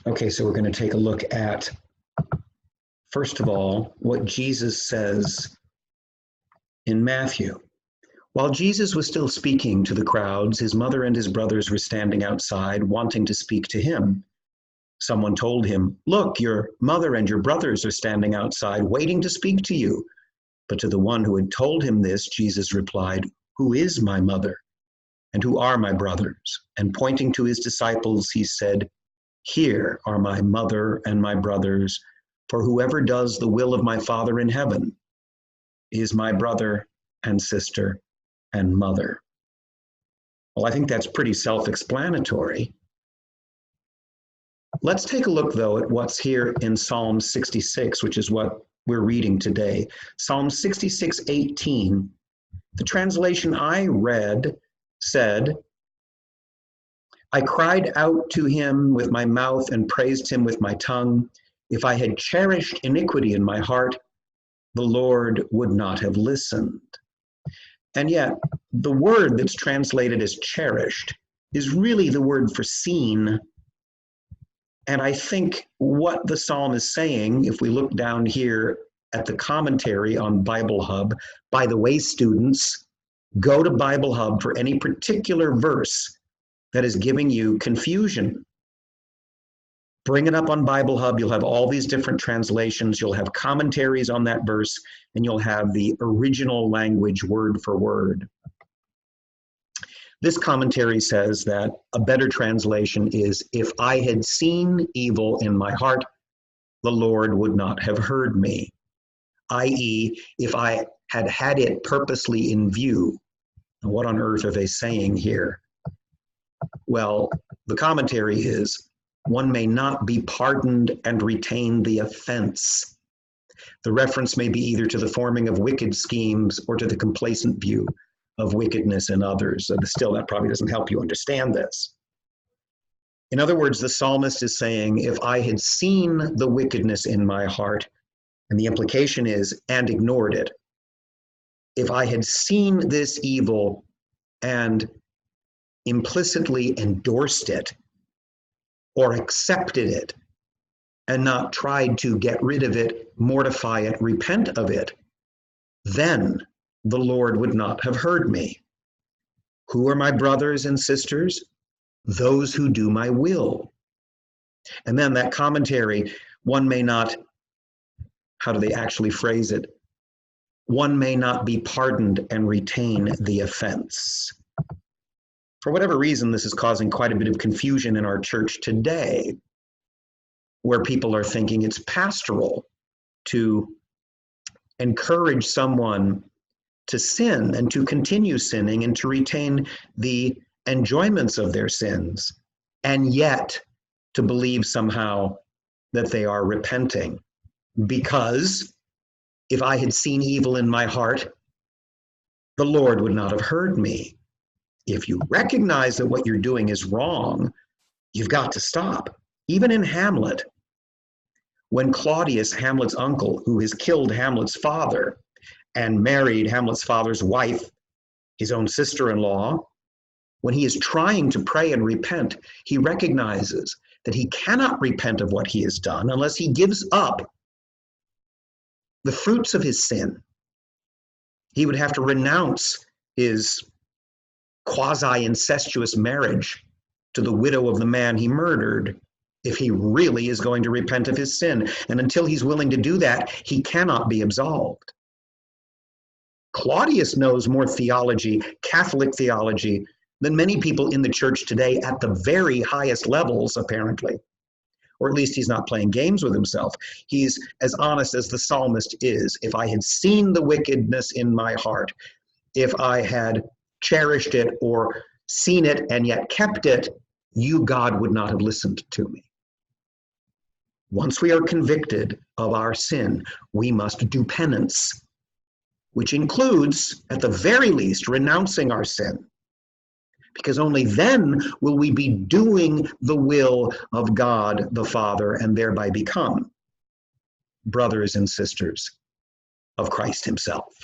Okay, so we're going to take a look at, first of all, what Jesus says in Matthew. While Jesus was still speaking to the crowds, his mother and his brothers were standing outside, wanting to speak to him. Someone told him, "Look, your mother and your brothers are standing outside, waiting to speak to you." But to the one who had told him this, Jesus replied, "Who is my mother? And who are my brothers?" And pointing to his disciples, he said, "Here are my mother and my brothers, for whoever does the will of my Father in heaven is my brother and sister and mother." Well, I think that's pretty self-explanatory. Let's take a look, though, at what's here in Psalm 66, which is what we're reading today. Psalm 66:18, the translation I read said, "I cried out to him with my mouth and praised him with my tongue. If I had cherished iniquity in my heart, the Lord would not have listened." And yet, the word that's translated as cherished is really the word for seen. And I think what the psalm is saying, if we look down here at the commentary on Bible Hub, by the way, students, go to Bible Hub for any particular verse that is giving you confusion. Bring it up on Bible Hub. You'll have all these different translations. You'll have commentaries on that verse, and you'll have the original language word for word. This commentary says that a better translation is, "If I had seen evil in my heart, the Lord would not have heard me," i.e., if I had had it purposely in view. What on earth are they saying here? Well, the commentary is, one may not be pardoned and retain the offense. The reference may be either to the forming of wicked schemes or to the complacent view of wickedness in others. Still, that probably doesn't help you understand this. In other words, the psalmist is saying, if I had seen the wickedness in my heart, and the implication is, and ignored it, if I had seen this evil and implicitly endorsed it or accepted it and not tried to get rid of it, mortify it, repent of it, then the Lord would not have heard me. Who are my brothers and sisters? Those who do my will. And then that commentary, one may not, how do they actually phrase it? One may not be pardoned and retain the offense. For whatever reason, this is causing quite a bit of confusion in our church today, where people are thinking it's pastoral to encourage someone to sin and to continue sinning and to retain the enjoyments of their sins, and yet to believe somehow that they are repenting. Because if I had seen evil in my heart, the Lord would not have heard me. If you recognize that what you're doing is wrong, you've got to stop. Even in Hamlet, when Claudius, Hamlet's uncle, who has killed Hamlet's father and married Hamlet's father's wife, his own sister-in-law, when he is trying to pray and repent, he recognizes that he cannot repent of what he has done unless he gives up the fruits of his sin. He would have to renounce his quasi-incestuous marriage to the widow of the man he murdered if he really is going to repent of his sin. And until he's willing to do that, he cannot be absolved. Claudius knows more theology, Catholic theology, than many people in the church today at the very highest levels, apparently. Or at least he's not playing games with himself. He's as honest as the psalmist is. If I had seen the wickedness in my heart, if I had cherished it or seen it and yet kept it, you, God, would not have listened to me. Once we are convicted of our sin, we must do penance, which includes, at the very least, renouncing our sin. Because only then will we be doing the will of God the Father and thereby become brothers and sisters of Christ himself.